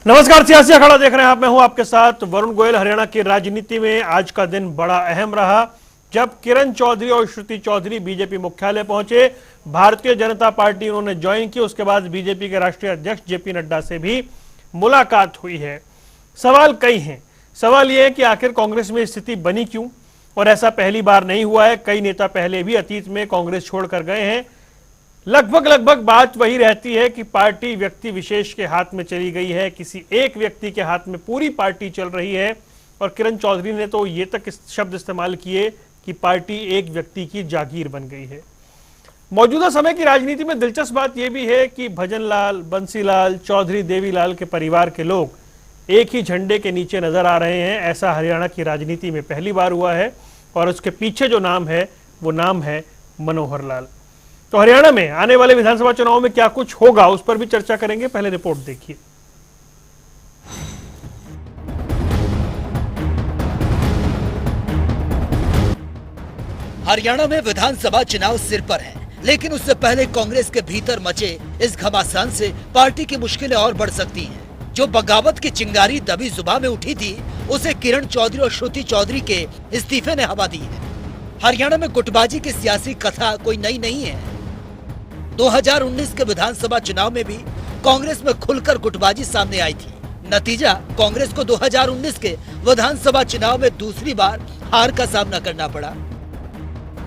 नमस्कार, सियासी अखाड़ा देख रहे हैं आप। मैं हूं आपके साथ वरुण गोयल। हरियाणा की राजनीति में आज का दिन बड़ा अहम रहा जब किरण चौधरी और श्रुति चौधरी बीजेपी मुख्यालय पहुंचे। भारतीय जनता पार्टी उन्होंने ज्वाइन की। उसके बाद बीजेपी के राष्ट्रीय अध्यक्ष जेपी नड्डा से भी मुलाकात हुई है। सवाल कई हैं। सवाल यह है कि आखिर कांग्रेस में स्थिति बनी क्यों, और ऐसा पहली बार नहीं हुआ है। कई नेता पहले भी अतीत में कांग्रेस छोड़कर गए हैं। लगभग बात वही रहती है कि पार्टी व्यक्ति विशेष के हाथ में चली गई है, किसी एक व्यक्ति के हाथ में पूरी पार्टी चल रही है। और किरण चौधरी ने तो ये तक शब्द इस्तेमाल किए कि पार्टी एक व्यक्ति की जागीर बन गई है। मौजूदा समय की राजनीति में दिलचस्प बात यह भी है कि भजनलाल, बंसीलाल, चौधरी, देवीलाल के परिवार के लोग एक ही झंडे के नीचे नजर आ रहे हैं। ऐसा हरियाणा की राजनीति में पहली बार हुआ है, और उसके पीछे जो नाम है वो नाम है मनोहर लाल। तो हरियाणा में आने वाले विधानसभा चुनाव में क्या कुछ होगा, उस पर भी चर्चा करेंगे। पहले रिपोर्ट देखिए। हरियाणा में विधानसभा चुनाव सिर पर है, लेकिन उससे पहले कांग्रेस के भीतर मचे इस घमासान से पार्टी की मुश्किलें और बढ़ सकती हैं। जो बगावत की चिंगारी दबी जुबान में उठी थी, उसे किरण चौधरी और श्रुति चौधरी के इस्तीफे ने हवा दी है। हरियाणा में गुटबाजी की सियासी कथा कोई नई नहीं है। 2019 के विधानसभा चुनाव में भी कांग्रेस में खुलकर गुटबाजी सामने आई थी। नतीजा, कांग्रेस को 2019 के विधानसभा चुनाव में दूसरी बार हार का सामना करना पड़ा।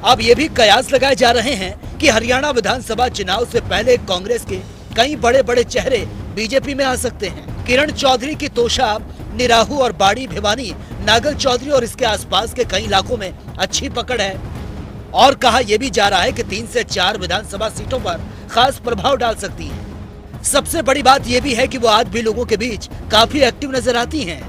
अब ये भी कयास लगाए जा रहे हैं कि हरियाणा विधानसभा चुनाव से पहले कांग्रेस के कई बड़े बड़े चेहरे बीजेपी में आ सकते हैं। किरण चौधरी की तोशा निराहू और बाड़ी भिवानी, नागल चौधरी और इसके आसपास के कई इलाकों में अच्छी पकड़ है। और कहा यह भी जा रहा है कि 3 से 4 विधानसभा सीटों पर खास प्रभाव डाल सकती है। सबसे बड़ी बात यह भी है कि वो आज भी लोगों के बीच काफी एक्टिव नजर आती हैं।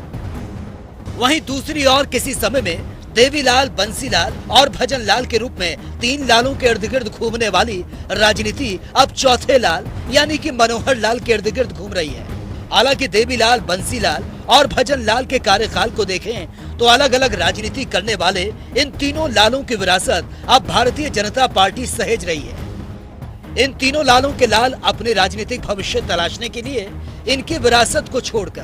वहीं दूसरी ओर किसी समय में देवीलाल, बंसीलाल और भजनलाल के रूप में 3 लालों के इर्द गिर्द घूमने वाली राजनीति अब चौथे लाल यानी कि मनोहर लाल के इर्द गिर्द घूम रही है। हालांकि देवीलाल, बंसीलाल और भजनलाल के कार्यकाल को देखें तो अलग अलग राजनीति करने वाले इन तीनों लालों की विरासत अब भारतीय जनता पार्टी सहेज रही है। इन तीनों लालों के लाल अपने राजनीतिक भविष्य तलाशने के लिए इनकी विरासत को छोड़कर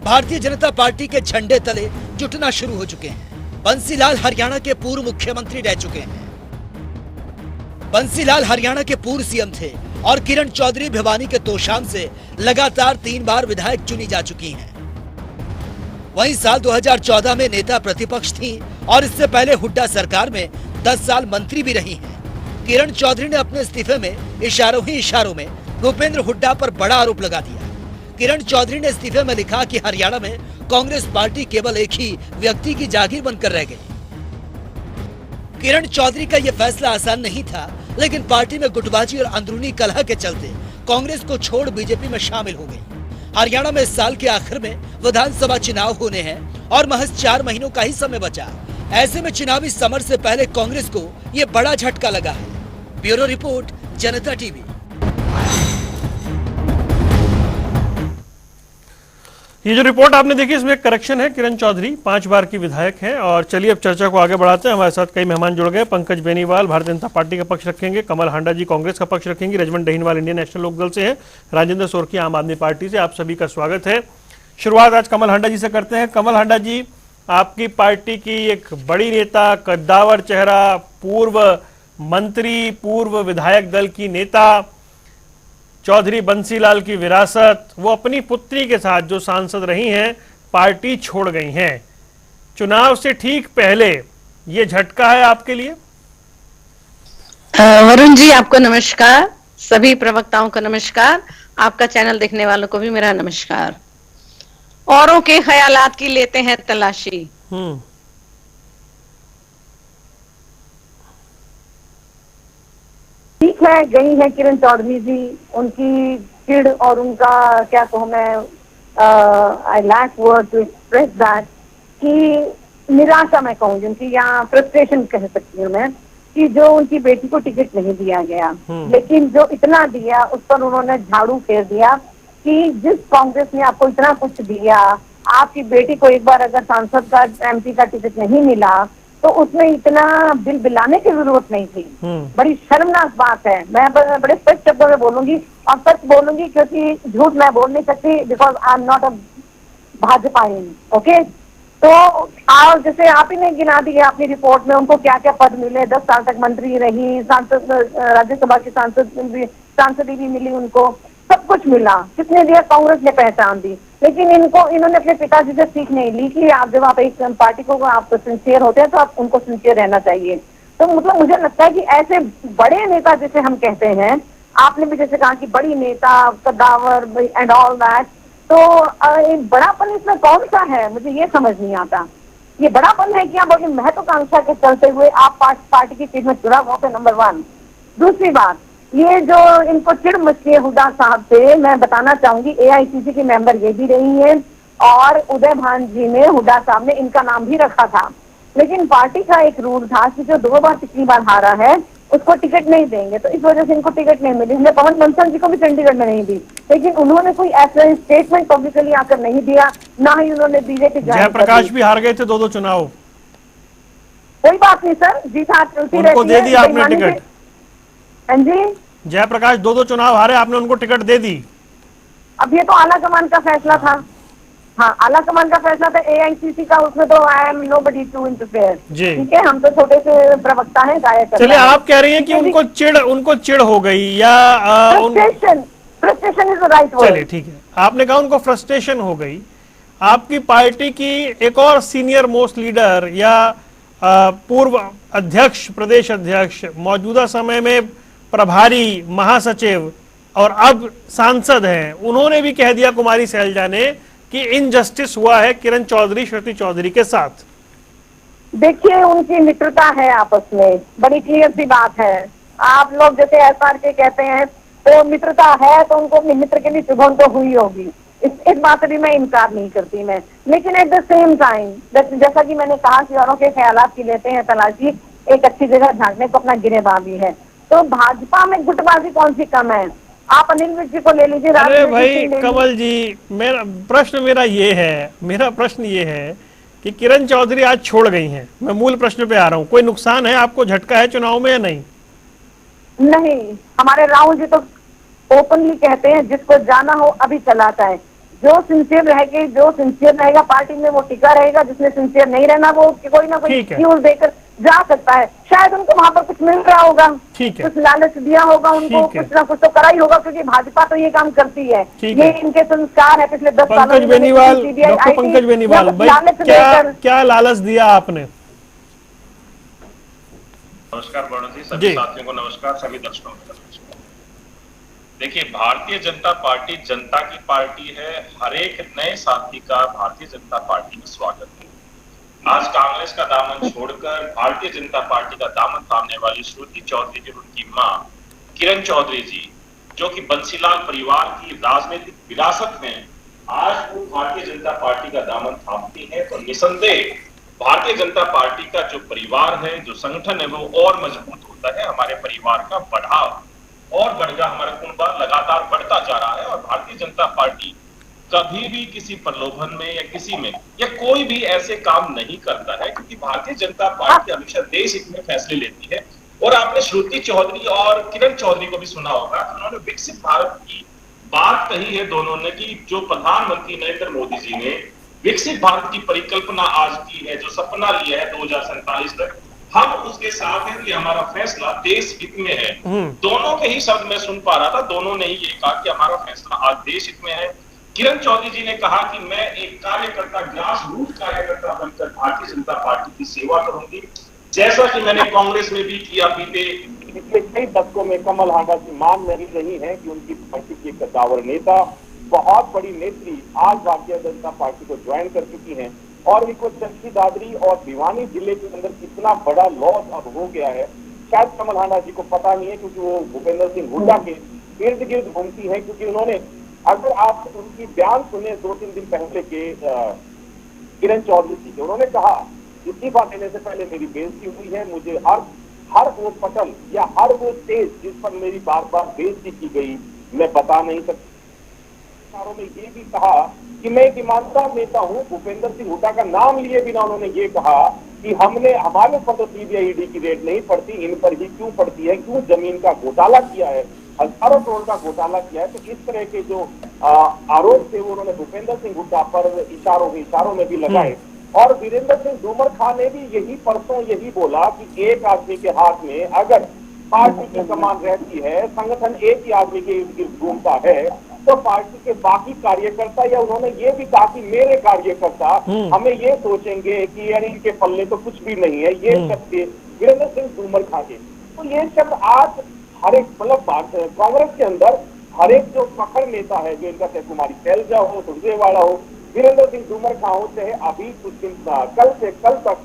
भारतीय जनता पार्टी के झंडे तले जुटना शुरू हो चुके हैं। बंसीलाल हरियाणा के पूर्व मुख्यमंत्री रह चुके हैं। बंसीलाल हरियाणा के पूर्व सीएम थे और किरण चौधरी भिवानी के तोशाम से लगातार 3 बार विधायक चुनी जा चुकी हैं। वहीं साल 2014 में नेता प्रतिपक्ष थी और इससे पहले हुड्डा सरकार में 10 साल मंत्री भी रही हैं। किरण चौधरी ने अपने इस्तीफे में इशारों में भूपेंद्र हुड्डा पर बड़ा आरोप लगा दिया। किरण चौधरी ने इस्तीफे में लिखा कि हरियाणा में कांग्रेस पार्टी केवल एक ही व्यक्ति की जागीर बनकर रह गई। किरण चौधरी का यह फैसला आसान नहीं था, लेकिन पार्टी में गुटबाजी और अंदरूनी कलह के चलते कांग्रेस को छोड़ बीजेपी में शामिल हो गई। हरियाणा में इस साल के आखिर में विधानसभा चुनाव होने हैं और महज 4 महीनों का ही समय बचा। ऐसे में चुनावी समर से पहले कांग्रेस को ये बड़ा झटका लगा है। ब्यूरो रिपोर्ट, जनता टीवी। ये जो रिपोर्ट आपने देखी, इसमें करेक्शन है। किरण चौधरी 5 बार की विधायक हैं। और चलिए अब चर्चा को आगे बढ़ाते हैं। हमारे साथ कई मेहमान जुड़ गए। पंकज बेनीवाल भारतीय जनता पार्टी का पक्ष रखेंगे, कमल हांडा जी कांग्रेस का पक्ष रखेंगे, रजवन डहीनवाल इंडियन नेशनल लोकदल से हैं, राजेंद्र सोरकी आम आदमी पार्टी से। आप सभी का स्वागत है। शुरुआत आज कमल हांडा जी से करते हैं। कमल हांडा जी, आपकी पार्टी की एक बड़ी नेता, कद्दावर चेहरा, पूर्व मंत्री, पूर्व विधायक दल की नेता चौधरी बंसीलाल की विरासत, वो अपनी पुत्री के साथ जो सांसद रही हैं, पार्टी छोड़ गई हैं। चुनाव से ठीक पहले ये झटका है आपके लिए? वरुण जी, आपको नमस्कार। सभी प्रवक्ताओं को नमस्कार। आपका चैनल देखने वालों को भी मेरा नमस्कार। औरों के ख्यालात की लेते हैं तलाशी। ठीक है, गई है किरण चौधरी जी। उनकी चिड़ और उनका क्या कहूँ मैं, I lack word to express that, कि निराशा मैं कहूँगी उनकी, या फ्रस्ट्रेशन कह सकती हूँ मैं, कि जो उनकी बेटी को टिकट नहीं दिया गया, लेकिन जो इतना दिया उस पर उन्होंने झाड़ू फेर दिया कि जिस कांग्रेस ने आपको इतना कुछ दिया, आपकी बेटी को एक बार अगर सांसद का, एमपी का टिकट नहीं मिला तो उसमें इतना बिल बिलाने की जरूरत नहीं थी। बड़ी शर्मनाक बात है। मैं बड़े स्पष्ट शब्दों में बोलूंगी और सच बोलूंगी, क्योंकि झूठ मैं बोल नहीं सकती, because I am not a Bhajpa. Okay, तो और जैसे आप ही ने गिना दिया अपनी रिपोर्ट में उनको क्या क्या पद मिले, 10 साल तक मंत्री रही, सांसद, राज्यसभा की सांसदी भी मिली, उनको सब कुछ मिला। किसने दिया? कांग्रेस ने पहचान दी। लेकिन इन्होंने अपने पिताजी से सीख नहीं ली कि आप जब आप एक पार्टी को आप सिंसियर होते हैं तो आप उनको सिंसियर रहना चाहिए। तो मतलब मुझे लगता है कि ऐसे बड़े नेता जिसे हम कहते हैं, आपने भी जैसे कहा कि बड़ी नेता, कद्दावर एंड ऑल दैट, तो एक बड़ापन इसमें कौन सा है, मुझे ये समझ नहीं आता। ये बड़ापन है कि आप अपनी महत्वाकांक्षा के चलते हुए आप पार्टी की सीट में चुनाव होते, नंबर 1। दूसरी बात, ये जो इनको चिड़ मचती है हुड्डा साहब से, मैं बताना चाहूंगी एआईसीसी की मेंबर ये भी रही हैं और उदय भान जी ने, हुड्डा साहब ने इनका नाम भी रखा था। लेकिन पार्टी का एक रूल था कि जो 2 बार पिछली बार हारा है उसको टिकट नहीं देंगे, तो इस वजह से इनको टिकट नहीं मिली। हमने पवन बंसल जी को भी चंडीगढ़ में नहीं दी, लेकिन उन्होंने कोई ऐसा स्टेटमेंट पब्लिकली आकर नहीं दिया, ना ही उन्होंने बीजेपी जयप्रकाश भी हार गए थे 2 चुनाव। कोई बात नहीं सर, जीत हार चलती रहती है। उनको दे दिया आपने टिकट? हाँ जी, जयप्रकाश 2 चुनाव हारे, आपने उनको टिकट दे दी। अब ये तो आला कमान का फैसला था। हाँ, आला कमान का फैसला था एआईसीसी का, उसमें तो I am nobody to interfere. ठीक है, हम तो छोटे से प्रवक्ता हैं, गायक। चलिए, आप कह रही हैं कि उनको चिढ़ हो गई या frustration is the right word. चलिए ठीक है, आपने कहा उनको फ्रस्ट्रेशन हो गई। आपकी पार्टी की एक और सीनियर मोस्ट लीडर या पूर्व अध्यक्ष, प्रदेश अध्यक्ष, मौजूदा समय में प्रभारी महासचिव और अब सांसद हैं, उन्होंने भी कह दिया, कुमारी सैलजा ने, कि इनजस्टिस हुआ है किरण चौधरी, श्रुति चौधरी के साथ। देखिए, उनकी मित्रता है आपस में, बड़ी क्लियर सी बात है। आप लोग जैसे एसआर के कहते हैं, तो मित्रता है तो उनको अपने मित्र के लिए चुभन तो हुई होगी, इस बात से भी मैं इनकार नहीं करती मैं। लेकिन एट द सेम टाइम, जैसा कि मैंने कहा कि औरों के ख्यालात की लेते हैं तलाशी, एक अच्छी जगह झांकने को अपना गिरेबाजी है। तो भाजपा में गुटबाजी कौन सी कम है? आप अनिल विज जी को ले लीजिए। अरे भाई कमल जी, मेरा प्रश्न ये है कि किरण चौधरी आज छोड़ गई हैं। मैं मूल प्रश्न पे आ रहा हूँ, कोई नुकसान है, आपको झटका है चुनाव में या नहीं? नहीं, हमारे राहुल जी तो ओपनली कहते हैं जिसको जाना हो अभी चला जाए। जो सिंसियर रहेगा पार्टी में वो टिका रहेगा, जिसने सिंसियर नहीं रहना वो कोई ना कोई एक्सक्यूज देकर जा सकता है। शायद उनको वहां पर कुछ मिल रहा होगा, कुछ लालच दिया होगा उनको, कुछ ना कुछ तो करा ही होगा, क्योंकि भाजपा तो ये काम करती है। ये इनके संस्कार है पिछले 10 सालों में। पंकज बेनीवाल भाई, क्या लालच दिया आपने? नमस्कार वरुण जी, सभी साथियों को नमस्कार, सभी दर्शकों को नमस्कार। देखिए, भारतीय जनता पार्टी जनता की पार्टी है। हर एक नए साथी का भारतीय जनता पार्टी में स्वागत है। आज कांग्रेस का दामन छोड़कर भारतीय जनता पार्टी का दामन थामने वाली श्रुति चौधरी जी, उनकी मां किरण चौधरी जी, जो कि बंसीलाल परिवार की राजनीतिक विरासत में आज वो भारतीय जनता पार्टी का दामन थामती है, तो निसंदेह भारतीय जनता पार्टी का जो परिवार है, जो संगठन है, वो और मजबूत होता है। हमारे परिवार का बढ़ाव और बढ़कर हमारा कुनबा लगातार बढ़ता जा रहा है। और भारतीय जनता पार्टी कभी भी किसी प्रलोभन में या किसी में या कोई भी ऐसे काम नहीं करता है, क्योंकि भारतीय जनता पार्टी हमेशा देश हित में फैसले लेती है। और आपने श्रुति चौधरी और किरण चौधरी को भी सुना होगा, उन्होंने विकसित भारत की बात कही है दोनों ने, कि जो प्रधानमंत्री नरेंद्र मोदी जी ने विकसित भारत की परिकल्पना आज की है, जो सपना लिया है 2047 तक, हम उसके साथ हैं कि हमारा फैसला देश हित में है। दोनों के ही शब्द मैं सुन पा रहा था, दोनों ने ही ये कहा कि हमारा फैसला आज देश हित में है। किरण चौधरी जी ने कहा कि मैं एक कार्यकर्ता, ग्रास रूट कार्यकर्ता बनकर भारतीय जनता पार्टी की सेवा करूंगी, जैसा कि मैंने कांग्रेस में भी किया। पिछले कई दशकों में कमल हांडा की मान नहीं रही है कि उनकी पार्टी की कद्दावर नेता, बहुत बड़ी नेत्री आज भारतीय जनता पार्टी को ज्वाइन कर चुकी हैं। और इनको चरखी दादरी और भिवानी जिले के अंदर कितना बड़ा लॉस अब हो गया है, शायद कमल हांडा जी को पता नहीं है, क्योंकि वो भूपेंद्र सिंह हुड्डा के इर्द गिर्द घूमती है। क्योंकि उन्होंने, अगर आप उनकी बयान सुने 2-3 दिन पहले के किरण चौधरी जी के, उन्होंने कहा इस्तीफा देने से पहले मेरी बेइज्जती हुई है, मुझे हर वो पटल या हर वो स्टेज जिस पर मेरी बार बार बेइज्जती की गई मैं बता नहीं सकती। में ये भी कहा कि मैं एक ईमानदार नेता हूं। भूपेंद्र सिंह हुड्डा का नाम लिए बिना उन्होंने ये कहा कि हमारे ऊपर तो सीबीआई ईडी की रेड नहीं पड़ती, इन पर ही क्यों पड़ती है, क्यों जमीन का घोटाला किया है, हजारों करोड़ का घोटाला किया है। तो इस तरह के जो आरोप थे वो उन्होंने भूपेंद्र सिंह हुड्डा पर इशारों में भी लगाए। और वीरेंद्र सिंह डूमर खां ने भी परसों यही बोला कि एक आदमी के हाथ में अगर पार्टी की कमान रहती है, संगठन एक ही आदमी के इर्द गिर्द घूमता है, तो पार्टी के बाकी कार्यकर्ता, या उन्होंने ये भी कहा कि मेरे कार्यकर्ता हमें ये सोचेंगे कि यार इनके पल्ले तो कुछ भी नहीं है, ये शब्द वीरेंद्र सिंह डूमर खां के। तो ये शब्द आज हर एक मतलब कांग्रेस के अंदर हर एक जो प्रखर नेता है, जो इनका चाहे कुमारी शैलजा हो, सुरजेवाला हो, वीरेंद्र सिंह डूमर खां हो, चाहे अभी कुछ दिन कल से कल तक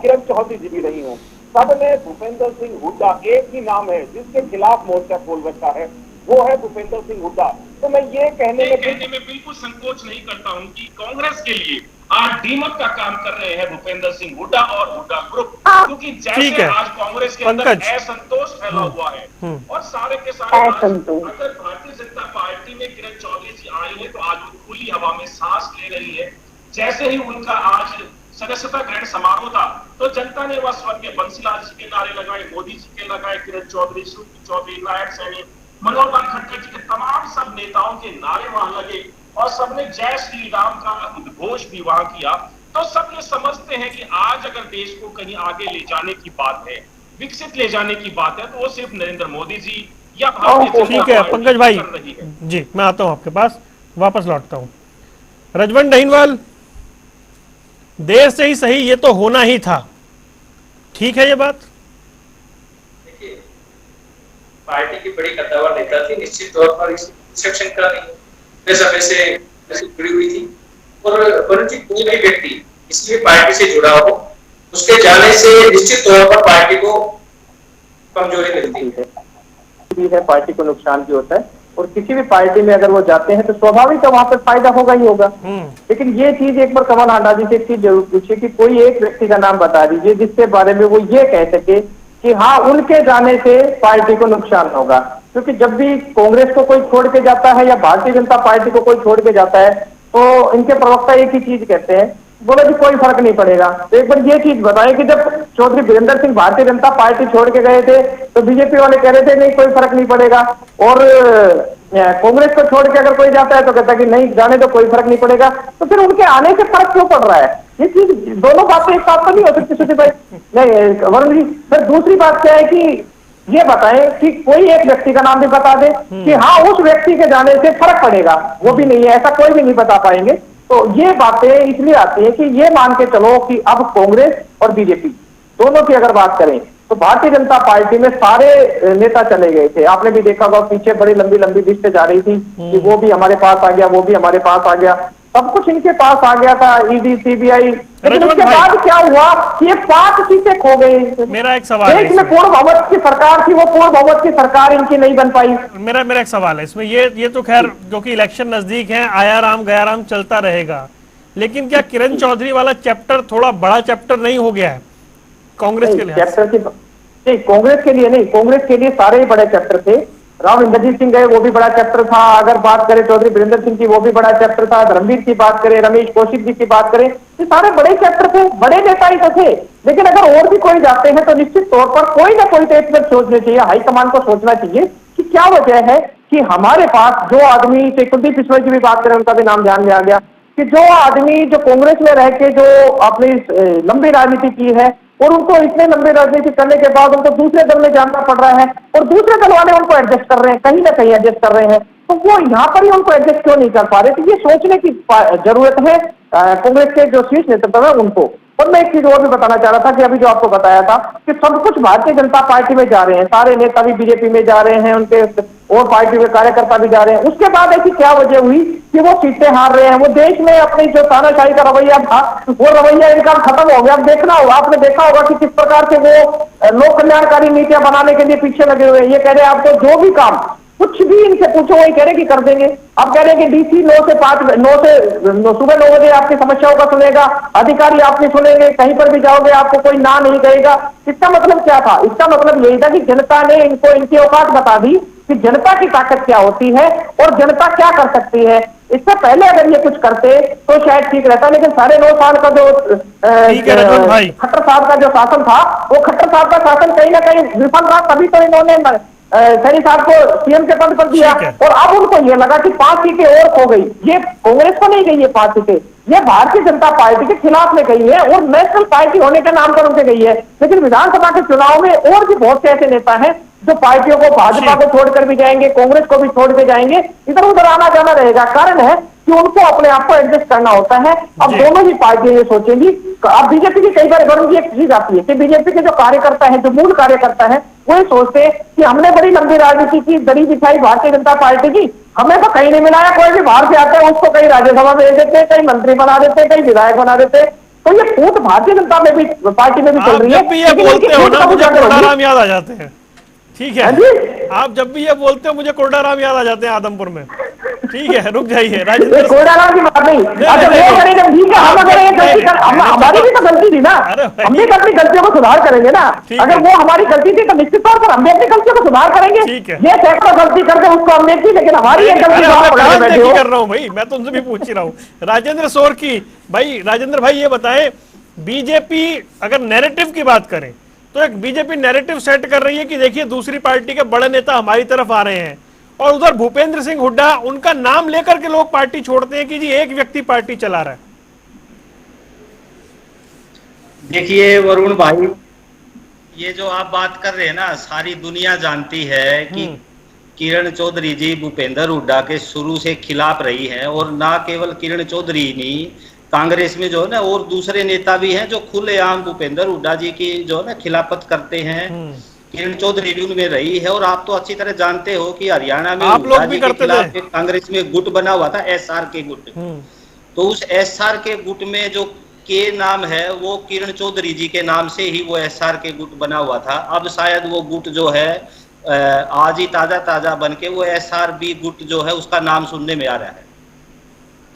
किरण चौधरी जी भी नहीं हो, सब में भूपेंद्र सिंह हुड्डा एक ही नाम है जिसके खिलाफ मोर्चा खोल रखा है, वो है भूपेंद्र सिंह हुड्डा। तो मैं ये कहने में बिल्कुल संकोच नहीं करता हूं कि कांग्रेस के लिए आज डीमक का काम कर रहे हैं भूपेंद्र सिंह हुड्डा और हुड्डा ग्रुप, क्योंकि जैसे आज कांग्रेस के अंदर असंतोष फैला हुआ है और सारे के सारे अगर भारतीय जनता पार्टी में किरण चौधरी जी आई है तो आज वो खुली हवा में सांस ले रही है। जैसे ही उनका आज सदस्यता ग्रहण समारोह था तो जनता ने वह स्वर्गीय बंसीलाल जी के नारे लगाए, मोदी जी के लगाए, किरण चौधरी, श्रुति चौधरी, नायक सैनी, मनोहर लाल खट्टर जी के तमाम सब नेताओं के नारे वहां लगे और सबने जय श्री राम का उद्घोष भी वहां किया। तो सब ये समझते हैं कि आज अगर देश को कहीं आगे ले जाने की बात है, विकसित ले जाने की बात है, तो वो सिर्फ नरेंद्र मोदी जी या भारतीय ठीक है पंकज भाई जी, मैं आता हूं आपके पास, वापस लौटता हूं। रजवंत दहीनवाल, देर से ही सही, ये तो होना ही था, ठीक है ये बात? देखिए, पार्टी की बड़ी कद्दावर नेता थी, निश्चित तौर पर इस सेक्शन का नहीं समय से जुड़ी हुई थी और परंतु कोई भी व्यक्ति इसलिए पार्टी से जुड़ा हो, उसके जाने से निश्चित तौर पर पार्टी को कमजोरी मिलती है, पार्टी को नुकसान भी होता है। और किसी भी पार्टी में अगर वो जाते हैं तो स्वाभाविक है वहां पर फायदा होगा ही होगा। लेकिन ये चीज एक बार कमल हांडा जी से एक चीज जरूर पूछिए कि कोई एक व्यक्ति का नाम बता दीजिए जिसके बारे में वो ये कह सके कि हाँ उनके जाने से पार्टी को नुकसान होगा। क्योंकि जब भी कांग्रेस को कोई छोड़ के जाता है या भारतीय जनता पार्टी को कोई छोड़ के जाता है तो इनके प्रवक्ता एक ही चीज कहते हैं, बोले कि कोई फर्क नहीं पड़ेगा। तो एक बार ये चीज बताएं कि जब चौधरी वीरेंद्र सिंह भारतीय जनता पार्टी छोड़ के गए थे तो बीजेपी वाले कह रहे थे नहीं कोई फर्क नहीं पड़ेगा, और कांग्रेस को छोड़ के अगर कोई जाता है तो कहता है कि नहीं जाने तो कोई फर्क नहीं पड़ेगा। तो फिर उनके आने से फर्क क्यों पड़ रहा है? ये चीज दोनों बातें एक साथ तो नहीं हो सकती सुधीर भाई, नहीं वरुण जी। फिर दूसरी बात क्या है कि ये बताएं कि कोई एक व्यक्ति का नाम भी बता दे कि हाँ उस व्यक्ति के जाने से फर्क पड़ेगा, वो भी नहीं है, ऐसा कोई भी नहीं बता पाएंगे। तो ये बातें इसलिए आती है कि ये मान के चलो कि अब कांग्रेस और बीजेपी दोनों की अगर बात करें तो भारतीय जनता पार्टी में सारे नेता चले गए थे। आपने भी देखा होगा पीछे बड़ी लंबी लंबी लिस्ट जा रही थी कि वो भी हमारे पास आ गया, वो भी हमारे पास आ गया, सब कुछ इनके पास आ गया था, ईडी सीबीआई। लेकिन उसके बाद क्या हुआ कि ये 5 सीटें खो गई। मेरा एक सवाल है, इसमें पूर्ण बहुमत की सरकार थी, वो पूर्ण बहुमत की सरकार इनकी नहीं बन पाई। मेरा एक सवाल है इसमें, ये तो खैर क्योंकि इलेक्शन नजदीक है, आया राम गया राम चलता रहेगा, लेकिन क्या किरण चौधरी वाला चैप्टर थोड़ा बड़ा चैप्टर नहीं हो गया है कांग्रेस के लिए? नहीं, कांग्रेस के लिए नहीं, कांग्रेस के लिए सारे ही बड़े चैप्टर थे। राव इंद्रजीत सिंह गए, वो भी बड़ा चैप्टर था। अगर बात करें चौधरी वीरेंद्र सिंह की, वो भी बड़ा चैप्टर था। धर्मवीर की बात करें, रमेश कौशिक जी की बात करें, ये सारे बड़े चैप्टर थे, बड़े नेता ही तो थे। लेकिन अगर और भी कोई जाते हैं तो निश्चित तौर पर कोई ना कोई तो एक बार सोचना चाहिए, हाईकमान को सोचना चाहिए कि क्या वजह है कि हमारे पास जो आदमी, कुलदीप ईश्वर की भी बात करें, उनका भी नाम ध्यान में आ गया कि जो आदमी जो कांग्रेस में रह के जो अपनी लंबी राजनीति की है और उनको इतने लंबे राजनीति करने के बाद उनको दूसरे दल में जाना पड़ रहा है और दूसरे दल वाले उनको एडजस्ट कर रहे हैं, कहीं ना कहीं एडजस्ट कर रहे हैं, तो वो यहाँ पर ही उनको एडजस्ट क्यों नहीं कर पा रहे? तो ये सोचने की जरूरत है कांग्रेस के जो शीर्ष नेतृत्व है उनको। और मैं एक चीज और भी बताना चाह रहा था कि अभी जो आपको बताया था कि सब कुछ भारतीय जनता पार्टी में जा रहे हैं, सारे नेता भी बीजेपी में जा रहे हैं, उनके और पार्टी के कार्यकर्ता भी जा रहे हैं। उसके बाद ऐसी क्या वजह हुई कि वो सीटें हार रहे हैं? वो देश में अपनी जो तानाशाही का रवैया था वो रवैया इनका खत्म हो गया। अब देखना होगा, आपने देखा होगा कि किस प्रकार से वो लोक कल्याणकारी नीतियां बनाने के लिए पीछे लगे हुए हैं। ये कह रहे हैं आपको जो भी काम कुछ भी इनसे पूछो वही कह रहे कि कर देंगे। अब कह रहे हैं कि डीसी 9 से सुबह 9 बजे आपकी समस्याओं का सुनेगा, अधिकारी आपकी सुनेंगे, कहीं पर भी जाओगे आपको कोई ना नहीं कहेगा। इसका मतलब क्या था? इसका मतलब यही था कि जनता ने इनको इनकी औकात बता दी कि जनता की ताकत क्या होती है और जनता क्या कर सकती है। इससे पहले अगर ये कुछ करते तो शायद ठीक रहता, लेकिन 9.5 साल का जो खट्टर साहब का जो शासन था, वो खट्टर साहब का शासन कहीं ना कहीं विफल रहा, तभी तो इन्होंने सैनी साहब को सीएम के पद पर दिया। और अब उनको ये लगा कि 5 सीटें और खो गई। ये कांग्रेस को नहीं गई है 5 सीटें, ये भारतीय जनता पार्टी के खिलाफ में गई है और नेशनल पार्टी होने के नाम पर उनसे गई है। लेकिन विधानसभा के चुनाव में और भी बहुत से ऐसे नेता हैं जो पार्टियों को, भाजपा को छोड़कर भी जाएंगे, कांग्रेस को भी छोड़ के जाएंगे, इधर उधर आना जाना रहेगा। कारण है कि उनको अपने आप को एडजस्ट करना होता है। अब दोनों ही पार्टियां ये सोचेंगी। अब बीजेपी की कई बार वरुण जी एक चीज आती है कि बीजेपी के जो कार्यकर्ता है, जो मूल कार्यकर्ता है, वो ये सोचते हैं कि हमने बड़ी लंबी राजनीति की, दड़ी बिछाई भारतीय जनता पार्टी की, हमें तो कहीं नहीं मिलाया। कोई भी बाहर से आता है उसको कहीं राज्यसभा भेज देते हैं, कहीं मंत्री बना देते हैं, कहीं विधायक बना देते हैं। तो ये फूट भारतीय जनता में भी, पार्टी में भी चल रही है। जब भी ये बोलते हो ना, मुझे कोडाराम याद आ जाते हैं। ठीक है, आप जब भी ये बोलते हो मुझे कोडाराम याद आ जाते हैं आदमपुर में। ठीक है, रुक जाइए राजेंद्र। कोडाराम की बात नहीं, अच्छा वो करेंगे, ठीक है, हम अगर ये गलती कर, हमारी भी तो गलती थी ना, हम भी अपनी गलतियों को सुधार करेंगे ना। अगर वो हमारी गलती थी तो निश्चित तौर पर हम भी अपनी गलतियों को सुधार करेंगे। ये सैकड़ों गलती करके उसको हमने की, लेकिन हमारी एक गलती कर रहा हूँ भाई, मैं तो उनसे भी पूछ ही रहा हूँ। राजेंद्र सोरकी भाई, राजेंद्र भाई ये बताएं, बीजेपी अगर नैरेटिव की बात करें तो एक बीजेपी नैरेटिव सेट कर रही है कि देखिए दूसरी पार्टी के बड़े नेता हमारी तरफ आ रहे हैं, और उधर भूपेंद्र सिंह हुड्डा, उनका नाम लेकर के लोग पार्टी छोड़ते हैं कि जी एक व्यक्ति पार्टी चला रहा है। देखिए वरुण भाई, ये जो आप बात कर रहे हैं ना, सारी दुनिया जानती है कि किरण चौधरी जी भूपेंद्र हुड्डा के शुरू से खिलाफ रही हैं। और ना केवल किरण चौधरी नहीं, कांग्रेस में जो है ना और दूसरे नेता भी हैं जो खुलेआम भूपेंद्र हुड्डा जी की जो है ना खिलाफत करते हैं। किरण चौधरी भी उनमें रही है। और आप तो अच्छी तरह जानते हो कि हरियाणा में आप लोग भी करते थे, कांग्रेस में गुट बना हुआ था, एसआर के गुट। तो उस एसआर के गुट में जो के नाम है वो किरण चौधरी जी के नाम से ही वो एसआर के गुट बना हुआ था। अब शायद वो गुट जो है आज ही ताजा बन के वो एसआरबी गुट जो है उसका नाम सुनने में आ रहा है।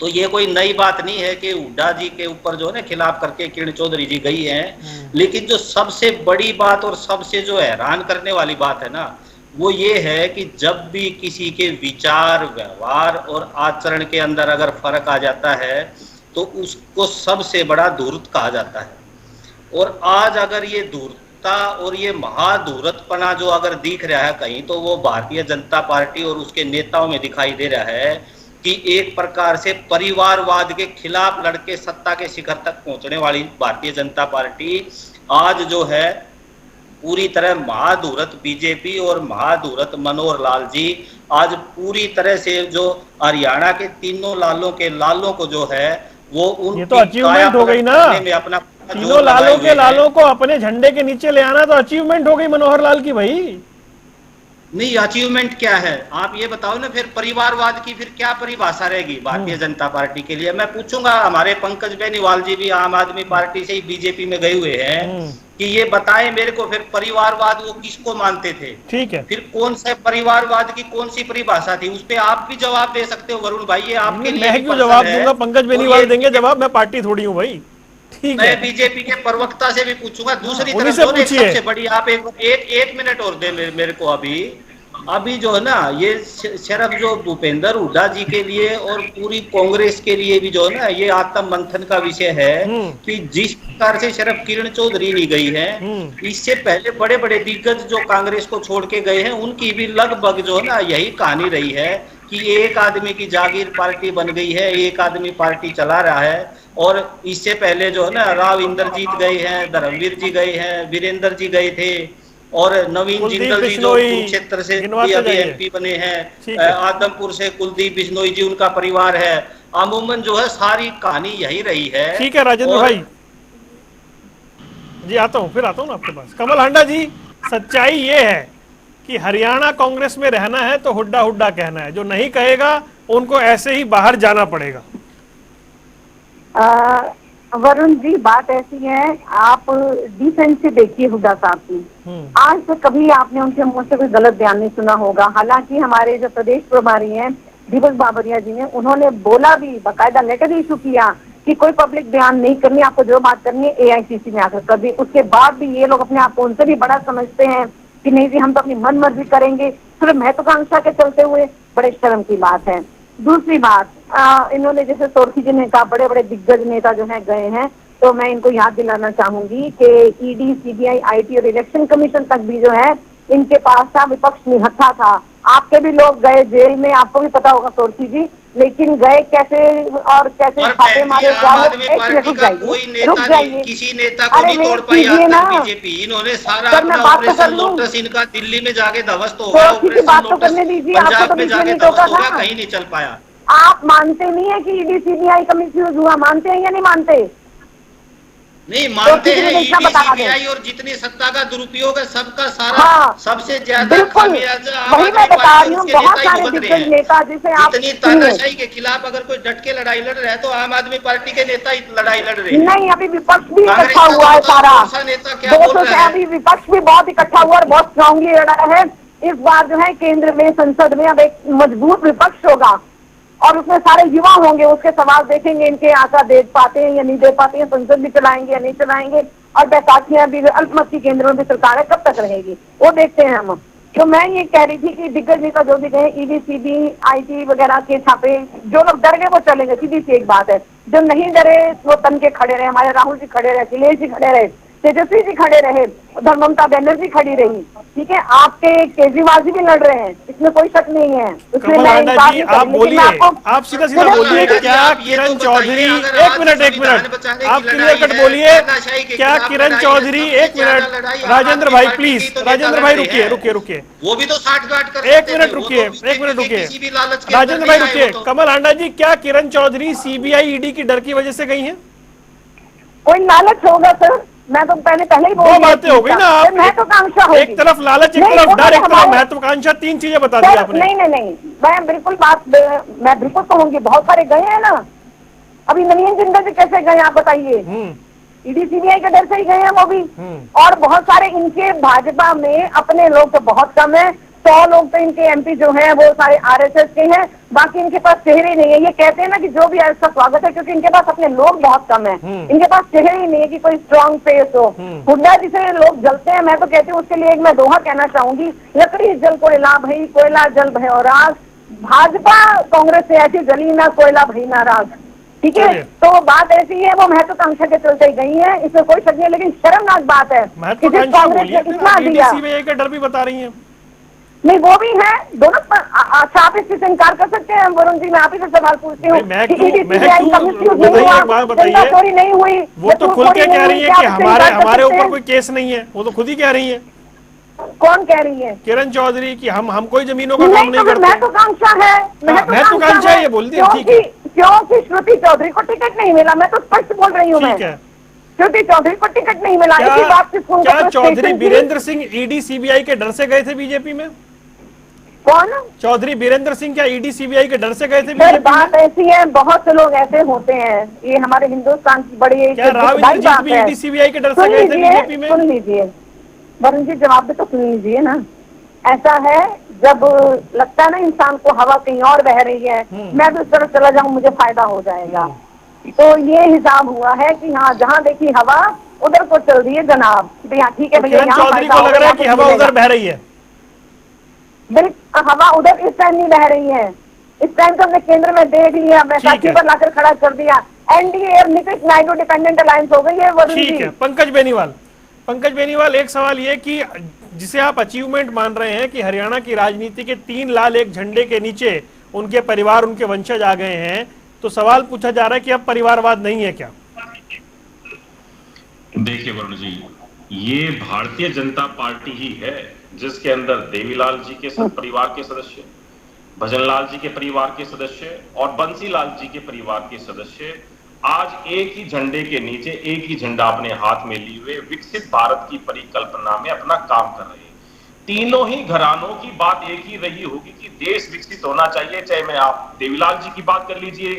तो ये कोई नई बात नहीं है कि हुड्डा जी के ऊपर जो है ना खिलाफ करके किरण चौधरी जी गई हैं। लेकिन जो सबसे बड़ी बात और सबसे जो हैरान करने वाली बात है ना, वो ये है कि जब भी किसी के विचार, व्यवहार और आचरण के अंदर अगर फर्क आ जाता है तो उसको सबसे बड़ा धूर्त कहा जाता है। और आज अगर ये धूर्तता और ये महाधूर्तपना जो अगर दिख रहा है कहीं, तो वो भारतीय जनता पार्टी और उसके नेताओं में दिखाई दे रहा है कि एक प्रकार से परिवारवाद के खिलाफ लड़के सत्ता के शिखर तक पहुंचने वाली भारतीय जनता पार्टी आज जो है पूरी तरह महाधूर्त बीजेपी और महाधूर्त मनोहर लाल जी आज पूरी तरह से जो हरियाणा के तीनों लालों के लालों को जो है वो उन ये तो अचीवमेंट हो गई ना, अपना तीनों लालों के लालों को अपने झंडे के नीचे ले आना तो अचीवमेंट हो गई मनोहर लाल की भाई। नहीं, अचीवमेंट क्या है आप ये बताओ ना। फिर परिवारवाद की फिर क्या परिभाषा रहेगी भारतीय जनता पार्टी के लिए? मैं पूछूंगा, हमारे पंकज बेनीवाल जी भी आम आदमी पार्टी से ही बीजेपी में गए हुए हैं, कि ये बताएं मेरे को फिर परिवारवाद वो किसको मानते थे? ठीक है, फिर कौन सा परिवारवाद की कौन सी परिभाषा थी? उस पर आप भी जवाब दे सकते हो वरुण भाई, ये आपके लिए। मैं क्यों जवाब दूंगा, पंकज बेनीवाल देंगे जवाब, मैं पार्टी थोड़ी हूँ भाई। मैं बीजेपी के प्रवक्ता से भी पूछूंगा। दूसरी तरफ सबसे बड़ी, आप एक मिनट और दे मेरे को। अभी जो है ना, ये सिर्फ जो भूपेंद्र हुड्डा जी के लिए और पूरी कांग्रेस के लिए भी जो है ना ये आत्म मंथन का विषय है कि जिस प्रकार से सिर्फ किरण चौधरी नहीं गई है, इससे पहले बड़े बड़े दिग्गज जो कांग्रेस को छोड़ के गए हैं उनकी भी लगभग जो है ना यही कहानी रही है कि एक आदमी की जागीर पार्टी बन गई है, एक आदमी पार्टी चला रहा है। और इससे पहले जो है ना राव इंद्रजीत गए हैं, धर्मवीर जी गए हैं, वीरेंद्र जी गए थे, और नवीन जिंदल जी जो कुरुक्षेत्र से अभी एमपी बने हैं, आदमपुर से कुलदीप बिश्नोई जी उनका परिवार है। अमूमन जो है सारी कहानी यही रही है। ठीक है राजेंद्र भाई जी, आता हूँ फिर आता हूँ ना आपके पास। कमल हांडा जी, सच्चाई ये है कि हरियाणा कांग्रेस में रहना है तो हुड्डा हुड्डा कहना है, जो नहीं कहेगा उनको ऐसे ही बाहर जाना पड़ेगा। वरुण जी, बात ऐसी है, आप डिसेंसी देखिए हुड्डा साहब की। आज तक कभी आपने उनके मुंह से कोई गलत बयान नहीं सुना होगा। हालांकि हमारे जो प्रदेश प्रभारी हैं दीपक बाबरिया जी ने, उन्होंने बोला भी, बाकायदा लेटर इशू किया कि कोई पब्लिक बयान नहीं करनी, आपको जो बात करनी है AICC में आकर कर दी। उसके बाद भी ये लोग अपने आप को उनसे भी बड़ा समझते हैं कि नहीं जी हम तो अपनी मन मर्जी करेंगे, सिर्फ महत्वाकांक्षा के चलते हुए। बड़े शर्म की बात है। दूसरी बात, इन्होंने जैसे सोरथी जी ने कहा बड़े बड़े दिग्गज नेता जो है गए हैं, तो मैं इनको याद दिलाना चाहूंगी कि ईडी, सीबीआई, आईटी और इलेक्शन कमीशन तक भी जो है इनके पास था, विपक्ष निहत्था था। आपके भी लोग गए जेल में, आपको भी पता होगा सोरथी जी, लेकिन गए कैसे और कैसे छापे मारे, रुक जाइए, किसी नेता को नहीं तोड़ पाई आज तक बीजेपी। इन्होंने सारा अपना ऑपरेशन लोटस इनका दिल्ली में जाके ध्वस्त हो गया, बात तो करने दीजिए, आपको तो जाके ध्वस्त हो गया, कहीं नहीं चल पाया। आप मानते नहीं है कि ईडी सीबीआई का मिसयूज हुआ, मानते हैं या नहीं मानते? नहीं मानते हैं, ईडी सीबीआई और जितनी सत्ता का दुरुपयोग है सबका सारा सबसे ज्यादा खामियाजा वही मैं बता रही हूँ। बहुत सारे दिग्गज नेता जिसे आप इतनी तानाशाही के खिलाफ अगर कोई डट के लड़ाई लड़ रहा है तो आम आदमी पार्टी के नेता लड़ाई लड़ रहे हैं। नहीं, अभी विपक्ष भी इकट्ठा हुआ है सारा नेता क्या बोल रहा है, अभी विपक्ष भी बहुत इकट्ठा हुआ और बहुत स्ट्रांगली लड़ा है। इस बार जो है केंद्र में, संसद में अब एक मजबूत विपक्ष होगा और उसमें सारे युवा होंगे, उसके सवाल देखेंगे, इनके आंकड़ा दे पाते हैं या नहीं दे पाते हैं, संसद भी चलाएंगे या नहीं चलाएंगे, और बैसाखियां भी, अल्पमत की केंद्र में भी सरकार है, कब तक रहेगी वो देखते हैं हम। तो मैं ये कह रही थी कि दिग्गज नेता जो भी गए, ईडी, सीबी, आईटी वगैरह के छापे, जो लोग डर गए वो चले गए, सीधी सी एक बात है। जो नहीं डरे वो तन के खड़े रहे, हमारे राहुल जी खड़े रहे, अखिलेश जी खड़े रहे, तेजस्वी जी खड़े रहे, उधर ममता बनर्जी खड़ी रही, ठीक है, आपके केजरीवाल जी भी लड़ रहे हैं, इसमें कोई शक नहीं है। कमल आंडा जी, आप बोलिए, आप सीधा सीधा बोलिए, क्या किरण चौधरी, एक मिनट, आप क्लियर कट बोलिए, क्या किरण चौधरी, एक मिनट, राजेंद्र भाई प्लीज, राजेंद्र भाई रुकिए, वो भी तो साठ-गांठ कर, एक मिनट रुकिए, राजेंद्र भाई रुकिए। कमल आंडा जी, क्या किरण चौधरी सीबीआई, ईडी की डर की वजह से गई हैं? कोई लालच होगा सर, मैं तो पहले ही दो बातें हो गई ना, आप महत्वाकांक्षा होगी, एक तरफ लालच, एक तरफ डर, एक तरफ महत्वाकांक्षा, तीन चीजें बता दी आपने। नहीं, मैं बिल्कुल कहूंगी, बहुत सारे गए हैं ना, अभी नवीन जिंदा जी कैसे गए आप बताइए, ईडी सीबीआई के डर से ही गए हैं वो भी, और बहुत सारे इनके भाजपा में अपने लोग तो बहुत कम है, 100 लोग तो इनके एमपी जो हैं वो सारे आरएसएस के हैं, बाकी इनके पास चेहरे नहीं है। ये कहते हैं ना कि जो भी है उसका स्वागत है, क्योंकि इनके पास अपने लोग बहुत कम है, इनके पास चेहरे ही नहीं है कि कोई स्ट्रांग फेस हो। हुड्डा जिसे लोग जलते हैं, मैं तो कहती हूँ उसके लिए एक मैं दोहा कहना चाहूंगी, लकड़ी जल कोयला भई, कोयला जल भय और आग। भाजपा कांग्रेस से ऐसी जली ना कोयला भई ना राग, ठीक है। तो बात ऐसी है, वो महत्वाकांक्षा के चलते ही गई है, इसमें कोई शक नहीं, लेकिन शर्मनाक बात है कि जिस कांग्रेस ने इतना दिया, का डर भी बता रही है। नहीं, वो भी है दोनों। अच्छा, आप इससे इनकार कर सकते हैं वरुण जी? मैं आप ही से सवाल पूछती हूँ, चोरी नहीं हुई, वो तो खुद के कह रही है कि हमारे ऊपर कोई केस नहीं है, वो तो खुद ही कह रही है। कौन कह रही है? किरण चौधरी की हम कोई जमीनों का काम नहीं करते। महत्वाकांक्षा है, महत्वाकांक्षा है, ये बोलती है, ठीक है। क्योंकि श्रुति चौधरी को टिकट नहीं मिला, मैं तो स्पष्ट बोल रही हूँ, मैं श्रुति चौधरी को टिकट नहीं मिला। इसी बात से क्या चौधरी बीरेंद्र सिंह ईडी सीबीआई के डर से गए थे बीजेपी में? कौन? चौधरी बीरेंद्र सिंह क्या ईडी सीबीआई के डर से गए थे? बात ऐसी है, बहुत से लोग ऐसे होते हैं, ये हमारे हिंदुस्तान की बड़ी ईडी सीबीआई के डर से गए थे बीजेपी में? सुन लीजिए वरुण जी, जवाब भी तो सुन लीजिए ना। ऐसा है, जब लगता है ना इंसान को हवा कहीं और बह रही है, मैं भी उस तरफ चला जाऊं, मुझे फायदा हो जाएगा, तो ये हिसाब हुआ है कि हाँ, जहाँ देखी हवा उधर को चल रही है जनाब, ठीक है भैया, चौधरी को लग रहा है कि हवा उधर बह रही है। बिल्कुल, हवा उधर इस टाइम नहीं बह रही है, इस टाइम तो हमने केंद्र में देख लिया, बैसाखी पर लाकर खड़ा कर दिया, एनडीए और नीतीश नायडू डिपेंडेंट अलायंस हो गई है वरुण जी। ठीक है, पंकज बेनीवाल, एक सवाल ये कि जिसे आप अचीवमेंट मान रहे हैं कि हरियाणा की राजनीति के 3 लाल एक झंडे के नीचे उनके परिवार, उनके वंशज आ गए हैं, तो सवाल पूछा जा रहा है कि अब परिवारवाद नहीं है क्या? देखिए वरुण जी, ये भारतीय जनता पार्टी ही है जिसके अंदर देवीलाल जी के परिवार के सदस्य, भजनलाल जी के परिवार के सदस्य और बंसीलाल जी के परिवार के सदस्य आज एक ही झंडे के नीचे एक ही झंडा अपने हाथ में लिए हुए विकसित भारत की परिकल्पना में अपना काम कर रहे हैं। तीनों ही घरानों की बात एक ही रही होगी कि देश विकसित होना चाहिए, चाहे मैं आप देवीलाल जी की बात कर लीजिए,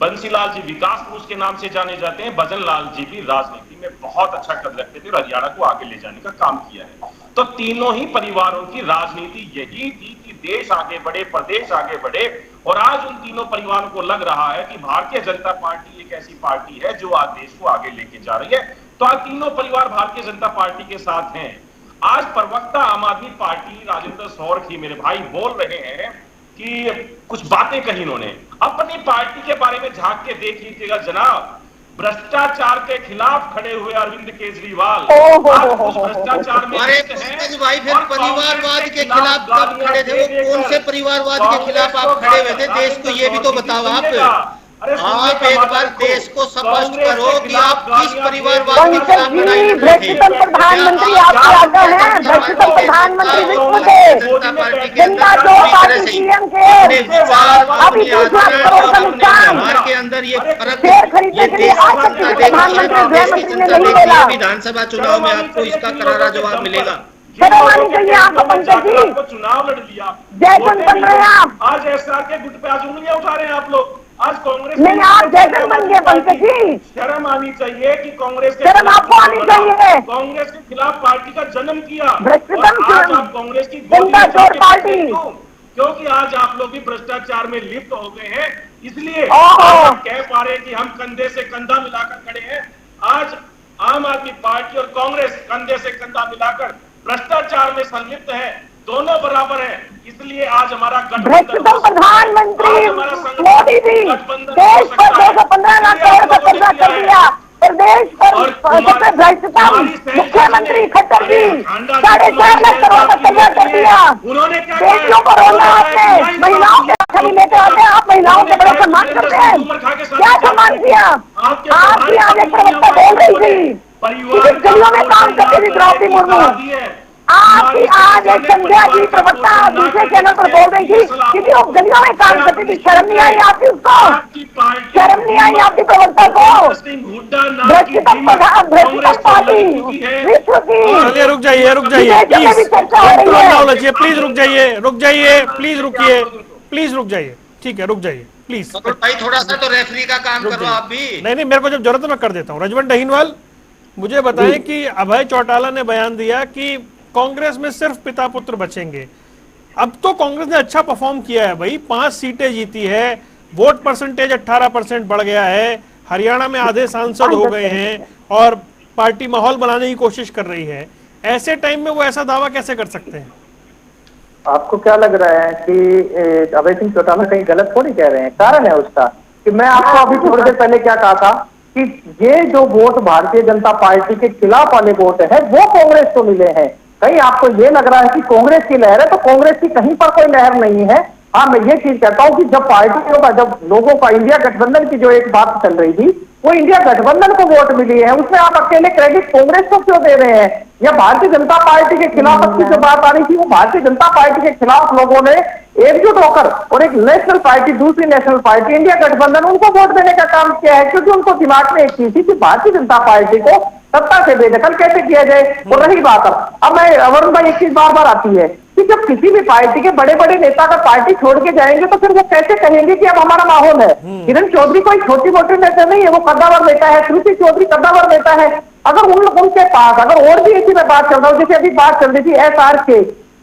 बंसीलाल जी विकास पुरुष के नाम से जाने जाते हैं, भजनलाल जी भी राजनीति में बहुत अच्छा कद रखते थे और हरियाणा को आगे ले जाने का काम किया है। तो तीनों ही परिवारों की राजनीति यही थी कि देश आगे बढ़े, प्रदेश आगे बढ़े, और आज उन तीनों परिवारों को लग रहा है कि भारतीय जनता पार्टी एक ऐसी पार्टी है जो आज देश को आगे लेके जा रही है। तो आज तीनों परिवार भारतीय जनता पार्टी के साथ हैं। आज प्रवक्ता आम आदमी पार्टी राजेंद्र सौरखी मेरे भाई बोल रहे हैं कि कुछ बातें कही इन्होंने, अपनी पार्टी के बारे में झांक के देख लीजिएगा जनाब। भ्रष्टाचार के खिलाफ खड़े हुए अरविंद केजरीवाल आज उस भ्रष्टाचार में अरे पंकज भाई, फिर परिवारवाद के खिलाफ कब खड़े थे? वो कौन से परिवारवाद के खिलाफ आप खड़े हुए थे? देश को ये भी तो बताओ आप एक बार देश को स्पष्ट करो कि आप किस परिवारवाद के खिलाफ लड़ाई लड़ रहे थे। प्रधानमंत्री आपके आगे हैं, भ्रष्टतम प्रधानमंत्री विश्व के, जनता दो पार्टी सीएम के, अभी बिहार के अंदर ये फर्क, ये देश की विधानसभा चुनाव में आपको इसका करारा जवाब मिलेगा। चाहिए आपको पंकज जी, चुनाव लड़ लिया, जैसन बन रहे हैं आप। आज एसआर के गुट पे आज उंगलियां उठा रहे हैं आप लोग। आज कांग्रेस नहीं, आप जैसन बन गए पंकज जी। शर्म आनी चाहिए कि कांग्रेस के शर्म आपको आनी चाहिए। कांग्रेस के खिलाफ पार्टी का जन्म किया। आज आप कांग्रेस की जनता चोर पार्टी, क्योंकि आज आप लोग भी भ्रष्टाचार में लिप्त हो गए हैं, इसलिए हम कह पा रहे हैं कि हम कंधे से कंधा मिलाकर खड़े हैं। आज आम आदमी पार्टी और कांग्रेस कंधे से कंधा मिलाकर भ्रष्टाचार में संलिप्त है, दोनों बराबर है। इसलिए आज हमारा भ्रष्टतम प्रधानमंत्री मोदी जी देश पर 215 लाख करोड़ का कर्जा कर दिया, प्रदेश पर भ्रष्टतम मुख्यमंत्री खट्टर जी 4.5 लाख करोड़ का कर्जा कर दिया। बेटियों को रोना आपने, महिलाओं के छवि लेते आते, आप महिलाओं के बड़े सम्मान करते हैं, क्या सम्मान किया? आपकी आज एक प्रवक्ता बोल रही थी कि गलियों में काम करती थी द्रौपदी मुर्मू, आपकी आज एक संध्या जी प्रवक्ता दूसरे चैनल पर बोल रही थी क्योंकि वो गलियों में काम करती थी। शर्म नहीं आई आपकी? उसको शर्म नहीं आई आपकी प्रवक्ता को? भ्रष्टतम पार्टी विश्व की। चलिए रुक जाइए, रुक जाइए प्लीज, प्लीज रुक जाइए, रुक जाइए, प्लीज रुकिए, प्लीज रुक जाइए, ठीक है रुक जाइए प्लीज। भाई थोड़ा सा तो रेफरी का काम करो आप भी। नहीं, मेरे को जब जरूरत है मैं कर देता हूँ। रजवंत अहीनवाल, मुझे बताएं कि अभय चौटाला ने बयान दिया कि कांग्रेस में सिर्फ पिता पुत्र बचेंगे। अब तो कांग्रेस ने अच्छा परफॉर्म किया है भाई, 5 सीटें जीती है, वोट परसेंटेज 18% बढ़ गया है, हरियाणा में आधे सांसद हो गए हैं और पार्टी माहौल बनाने की कोशिश कर रही है। ऐसे टाइम में वो ऐसा दावा कैसे कर सकते हैं? आपको क्या लग रहा है कि अभय सिंह चौटाला कहीं गलत थोड़ी कह रहे हैं? कारण है उसका कि मैं आपको अभी थोड़ी देर पहले क्या कहा था कि ये जो वोट भारतीय जनता पार्टी के खिलाफ वाले वोट है वो कांग्रेस को मिले हैं। कहीं आपको ये लग रहा है कि कांग्रेस की लहर है, तो कांग्रेस की कहीं पर कोई लहर नहीं है। हाँ, मैं ये चीज कहता हूँ कि जब पार्टियों का, जब लोगों का इंडिया गठबंधन की जो एक बात चल रही थी, वो इंडिया गठबंधन को वोट मिली है, उसमें आप अकेले क्रेडिट कांग्रेस को क्यों दे रहे हैं? या भारतीय जनता पार्टी के खिलाफ की जो बात आ रही थी, वो भारतीय जनता पार्टी के खिलाफ लोगों ने एकजुट होकर और एक नेशनल पार्टी, दूसरी नेशनल पार्टी, इंडिया गठबंधन, उनको वोट देने का काम किया है, क्योंकि उनको दिमाग में एक चीज थी कि भारतीय जनता पार्टी को सत्ता से बेदखल कैसे किया जाए। और रही बात अब मैं वरुण भाई, एक चीज बार बार आती है कि जब किसी भी पार्टी के बड़े बड़े नेता का पार्टी छोड़ के जाएंगे तो फिर वो कैसे कहेंगे कि अब हमारा माहौल है। किरण चौधरी कोई छोटी मोटी नेता नहीं है, वो कद्दावर नेता है, श्रुति चौधरी कद्दावर नेता है। अगर उनके पास अगर और भी इसी में बात चल रहा हो, जैसे अभी बात चल रही थी एसआर के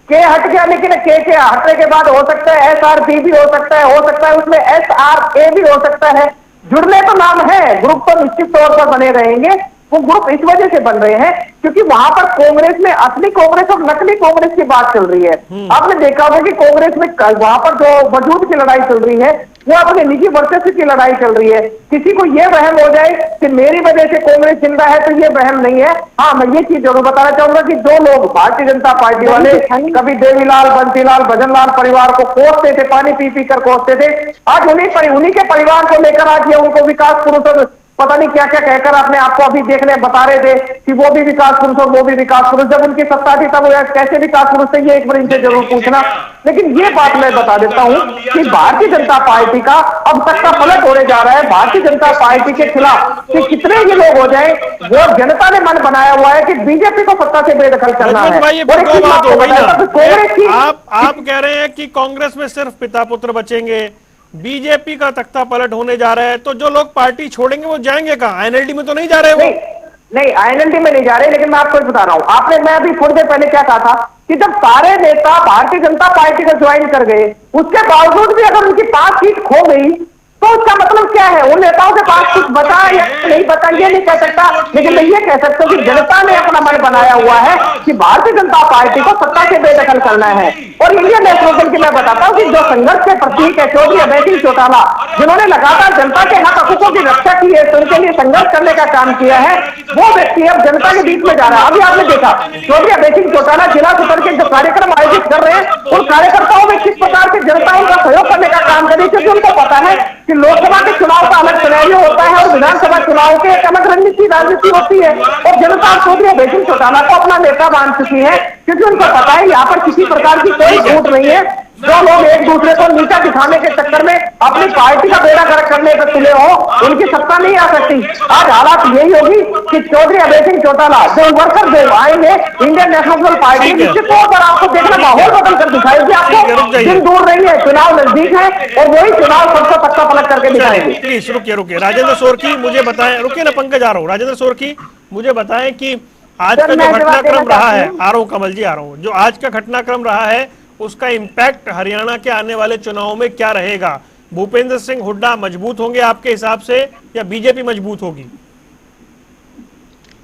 हट गया, लेकिन के हटने के बाद हो सकता है एसआरपी भी हो सकता है उसमें एसआरए भी हो सकता है। जुड़ने तो नाम है, ग्रुप तो निश्चित तौर पर बने रहेंगे। वो ग्रुप इस वजह से बन रहे हैं क्योंकि वहां पर कांग्रेस में असली कांग्रेस और नकली कांग्रेस की बात चल रही है। आपने देखा होगा कि कांग्रेस में वहां पर जो वजूद की लड़ाई चल रही है, वो अपने निजी वर्चस्व की लड़ाई चल रही है। किसी को यह वहम हो जाए कि मेरी वजह से कांग्रेस जिंदा है, तो ये वहम नहीं है। हाँ, मैं ये चीज जरूर बताना चाहूंगा कि जो लोग भारतीय जनता पार्टी वाले कभी देवीलाल, बंसीलाल, भजनलाल परिवार को कोसते थे, पानी पी पी कर कोसते थे, आज उन्हीं के परिवार को लेकर आज ये उनको विकास पुरुष पता नहीं क्या क्या कहकर अपने आपको अभी देखने बता रहे थे कि वो भी विकास पुरुष और वो भी विकास पुरुष। जब उनकी सत्ता थी तब कैसे विकास पुरुष थे, ये एक बार इनसे जरूर पूछना। लेकिन ये बात मैं बता देता हूं कि भारतीय जनता पार्टी का अब तक का पलट होने जा रहा है। भारतीय जनता पार्टी के खिलाफ कि कितने ये लोग हो जाए, वो जनता ने मन बनाया हुआ है कि बीजेपी को सत्ता से बेदखल करना है। आप कह रहे हैं कि कांग्रेस में सिर्फ पिता पुत्र बचेंगे, बीजेपी का तख्ता पलट होने जा रहा है, तो जो लोग पार्टी छोड़ेंगे वो जाएंगे कहां? आईएनएलडी में तो नहीं जा रहे वो? नहीं, आईएनएलडी में नहीं जा रहे। लेकिन मैं आपको बता रहा हूं, मैं अभी थोड़ी देर पहले क्या कहा था कि जब सारे नेता भारतीय जनता पार्टी को ज्वाइन कर गए, उसके बावजूद भी अगर उनकी 5 सीट खो गई तो उसका मतलब क्या है? उन नेताओं के पास कुछ बचा या नहीं बचा ये नहीं कह सकता, लेकिन मैं ये कह सकता हूं कि जनता ने अपना मन बनाया हुआ है कि भारतीय जनता पार्टी को सत्ता से बेदखल करना है। और इंडियन नेशनल दल की मैं बताता हूँ कि जो संघर्ष के प्रतीक है चौधरी अभय सिंह चौटाला, जिन्होंने लगातार जनता के हक हकूकों की रक्षा की है, तो उनके लिए संघर्ष करने का काम किया है, वो व्यक्ति अब जनता के बीच में जा रहा है। अभी आपने देखा चौधरी अभय सिंह चौटाला जिला स्तर के जो कार्यक्रम आयोजित कर रहे हैं, उन कार्यकर्ताओं में किस प्रकार से जनता उनका सहयोग करने का काम करे, क्योंकि उनको पता है कि लोकसभा के चुनाव का अलग सिनेरियो होता है और विधानसभा चुनाव के एक अलग रणनीति राजनीति होती है। और जनता चौधरी अभय सिंह चौटाला को अपना नेता मान चुकी है, क्योंकि उनको पता है यहाँ पर किसी प्रकार की कोई छूट नहीं है। जो लोग एक दूसरे को नीचा दिखाने के चक्कर में अपनी पार्टी का बेड़ा गर्क करने पर तुले हो, उनकी सत्ता नहीं आ सकती। आज हालात यही होगी कि चौधरी अभय सिंह चौटाला जो वर्कर जो आएंगे इंडियन नेशनल पार्टी, निश्चित तौर पर आपको देखना माहौल बदल कर दिखाएगी। आपको दिन दूर नहीं है, चुनाव नजदीक है और वही चुनाव सबको तख्ता पलट करके दिखाएंगे। प्लीज रुकिए राजेंद्र सोरकी, मुझे बताएं, रुकिए ना पंकज, आ रहा हूँ। राजेंद्र सोरकी, मुझे बताएं कि आज का जो घटनाक्रम रहा है, आ रहा हूँ कमल जी, आ रहा हूँ, जो आज का घटनाक्रम रहा है उसका इम्पैक्ट हरियाणा के आने वाले चुनावों में क्या रहेगा? भूपेंद्र सिंह हुड्डा मजबूत होंगे आपके हिसाब से या बीजेपी मजबूत होगी?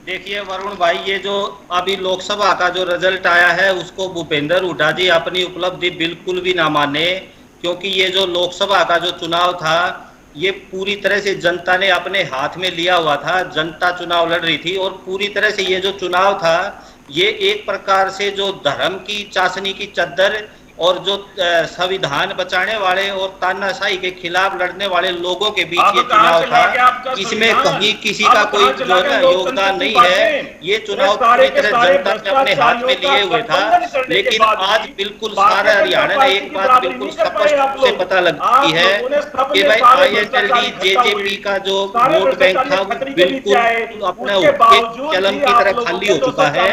देखिए वरुण भाई, ये जो अभी लोकसभा का जो रिजल्ट आया है उसको भूपेंद्र हुड्डा जी अपनी उपलब्धि बिल्कुल भी ना माने, क्योंकि ये जो लोकसभा का जो चुनाव था ये पूरी तरह से जनता ने अपने हाथ में लिया हुआ था। जनता चुनाव लड़ रही थी और पूरी तरह से ये जो चुनाव था ये एक प्रकार से जो धर्म की चाशनी की चद्दर और जो संविधान बचाने वाले और तानाशाही के खिलाफ लड़ने वाले लोगों के बीच ये चुनाव था। इसमें कहीं किसी का कोई जो है योगदान नहीं है। ये चुनाव पूरी तरह जनता ने अपने हाथ में लिए हुए था। लेकिन आज बिल्कुल सारे हरियाणा में एक बात बिल्कुल स्पष्ट रूप से पता लगती है कि भाई INLD JJP का जो वोट बैंक था वो बिल्कुल अपने कलम की तरह खाली हो चुका है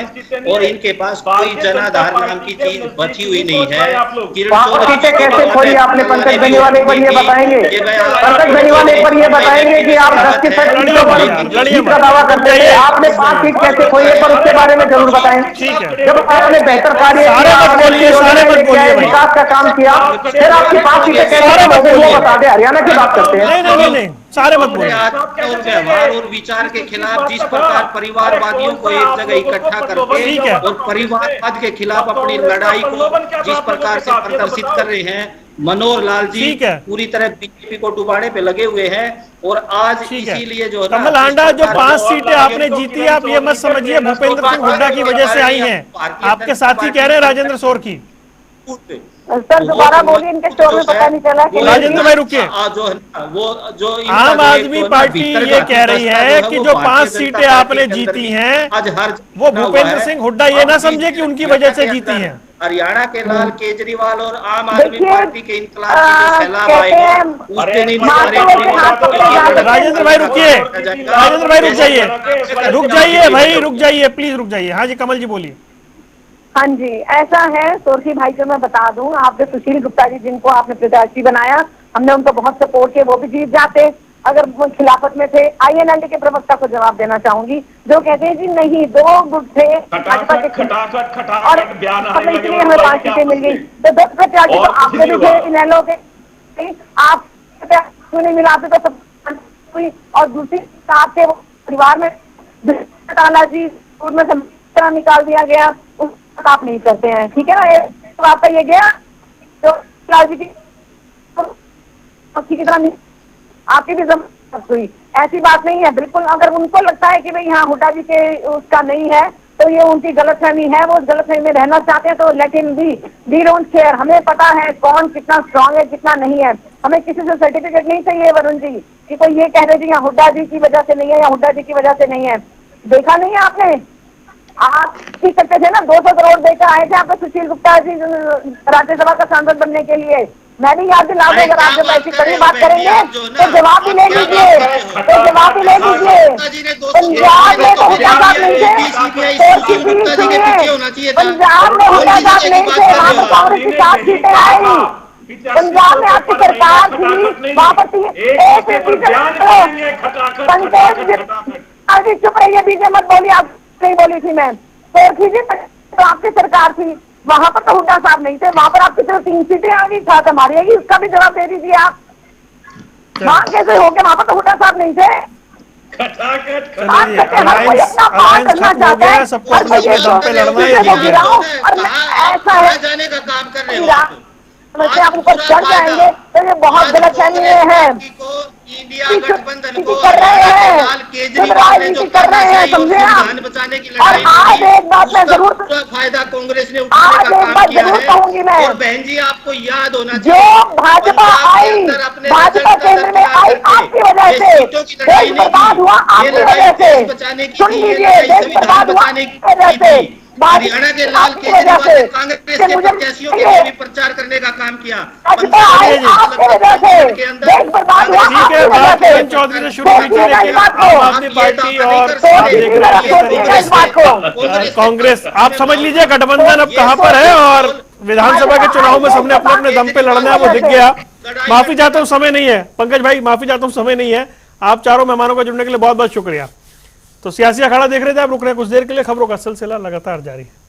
और इनके पास कोई जनाधार नाम की चीज बची हुई नहीं है। सीटें कैसे खोली आपने? पंकज बेनीवाल एक बार ये बताएंगे, पंकज बेनीवाल एक बार ये बताएंगे कि आप 10 की सीटों पर जीत का दावा करते हैं, आपने 5 सीट कैसे खोली है, पर उसके बारे में जरूर बताएं। जब आपने बेहतर कार्य किया, विकास का काम किया, फिर आपकी 5 सीटें कैसे वो बता दें। हरियाणा की बात करते हैं, सारे मत बोलिए। और व्यवहार और विचार के खिलाफ जिस प्रकार परिवारवादियों को एक जगह इकट्ठा करके और परिवारवाद के खिलाफ अपनी लड़ाई को जिस प्रकार से प्रदर्शित कर रहे हैं, मनोहर लाल जी पूरी तरह बीजेपी को डुबाने पे लगे हुए हैं। और आज इसीलिए जो कमल आंडा जो 5 सीटें आपने जीती, आप ये मत समझिए भूपेंद्र सिंह हुड्डा की वजह से आई हैं, आपके साथी कह रहे हैं राजेंद्र सोरकी। सर दोबारा बोलिए, इनके शो में पता नहीं चला कि राजेंद्र भाई रुकिए। जो आम आदमी पार्टी ये कह रही है कि जो 5 सीटें आपने जीती हैं आज हर वो भूपेंद्र सिंह हुड्डा ये ना समझे कि उनकी वजह से जीती हैं। हरियाणा के लाल केजरीवाल और आम आदमी पार्टी के इंकलाब की जो सैलाब आएगा उसके नहीं राजेंद्र भाई रुकिए, राजेंद्र भाई रुक जाइए भाई, रुक जाइए प्लीज, रुक जाइए। हाँ जी कमल जी बोलिए। हाँ जी, ऐसा है सोरकी भाई को मैं बता दूं, आपने सुशील गुप्ता जी जिनको आपने प्रत्याशी बनाया, हमने उनको बहुत सपोर्ट किया, वो भी जीत जाते अगर वो खिलाफत में थे। INLD के प्रवक्ता को जवाब देना चाहूंगी जो कहते हैं जी नहीं 2 गुट थे भाजपा के और इसलिए हमें 5 सीटें मिल गई। तो 10 प्रत्याशी तो आपने भी थे इनेलो के, आप नहीं मिलाते तो सब हुई। और दूसरी साथ थे वो परिवार में जी में से निकाल दिया गया, आप नहीं करते हैं, ठीक है ना। तो आपका ये गया तो की तरह आपकी भी जरूरत हुई, ऐसी बात नहीं है बिल्कुल। अगर उनको लगता है कि भाई यहाँ हुड्डा जी के उसका नहीं है तो ये उनकी गलतफहमी है, वो उस गलतफहमी में रहना चाहते हैं तो let him be, we don't care. हमें पता है कौन कितना स्ट्रांग है कितना नहीं है, हमें किसी से सर्टिफिकेट नहीं चाहिए वरुण जी कि कोई ये कह रहे जी यहाँ हुड्डा जी की वजह से नहीं है या हुड्डा जी की वजह से नहीं है। देखा नहीं है आपने, आप ठीक करते थे ना 200 करोड़ देकर आए थे आपको सुशील गुप्ता जी राज्यसभा का सांसद बनने के लिए। मैं भी याद दिला दूं, अगर आप जब ऐसी कड़ी बात करेंगे तो जवाब भी ले लीजिए, तो जवाब भी ले लीजिए। पंजाब में तो हुड्डा साहब नहीं थे, पंजाब में हुड्डा साहब नहीं थे, वहाँ पर कांग्रेस की 7 सीटें आई। पंजाब में आपकी सरकार थी, वहाँ पर चुप रहिए, बीजे मत बोलिए, आप नहीं बोली थी मैं तो आपकी सरकार थी, वहां पर तो हुड्डा साहब नहीं थे, वहां पर आपकी सिर्फ 3 सीटें आ गई, साथ हमारी आएगी, उसका भी जवाब दे दीजिए आप। वहां कैसे हो गया, वहां पर तो हुड्डा साहब नहीं थे। चलिए, अलायंस खत्म हो गया, सबको अपने अपने दम पे लड़ना है, ये जीत गया। और ऐसा है जाने का काम कर रहे हो आप। से आप ऊपर चढ़ जाएंगे तो ये बहुत गलत फहमी है। इंडिया गठबंधन को कर रहे हैं, केजरीवाल ने जो कर रहे हैं, समझे आप? संविधान बचाने की और लड़ाई आज एक बात मैं जरूर पूरा फायदा कांग्रेस ने आज उठाने एक का काम बात किया जरूर है। कहूंगी मैं, और बहन जी आपको याद होना जो भाजपा पंजाब के आई, अंदर अपने भाजपा रिजल्ट केंद्र में का आई करके आपकी वजह ये से सीटों की लड़ाई देश नहीं बर्बाद थी। हुआ ये आपकी लड़ाई वजह से। देश बचाने की सुन थी, ये लीजिए, लड़ाई देश संविधान बर्बाद हुआ बचाने की वजह से। थी। हरियाणा के लाल केजरीवाल ने कांग्रेस के प्रत्याशियों के लिए भी प्रचार करने का काम किया। भाजपा आई आपकी वजह से, देश बर्बाद हुआ ठीक है, आपकी वजह बात से। किरण चौधरी से शुरू हुई थी, देखिए आम आदमी पार्टी और आप देख रहे हैं किस तरीके से कांग्रेस, आप समझ लीजिए गठबंधन अब कहां पर है, और विधानसभा के चुनाव में सबने अपने अपने दम पे लड़ना है, वो दिख गया। माफी चाहता हूं, समय नहीं है, पंकज भाई माफी चाहता हूं, समय नहीं है। आप चारों मेहमानों का जुड़ने के लिए बहुत बहुत शुक्रिया। तो सियासी अखाड़ा देख रहे थे आप, रुक रहे हैं कुछ देर के लिए, खबरों का सिलसिला लगातार जारी है।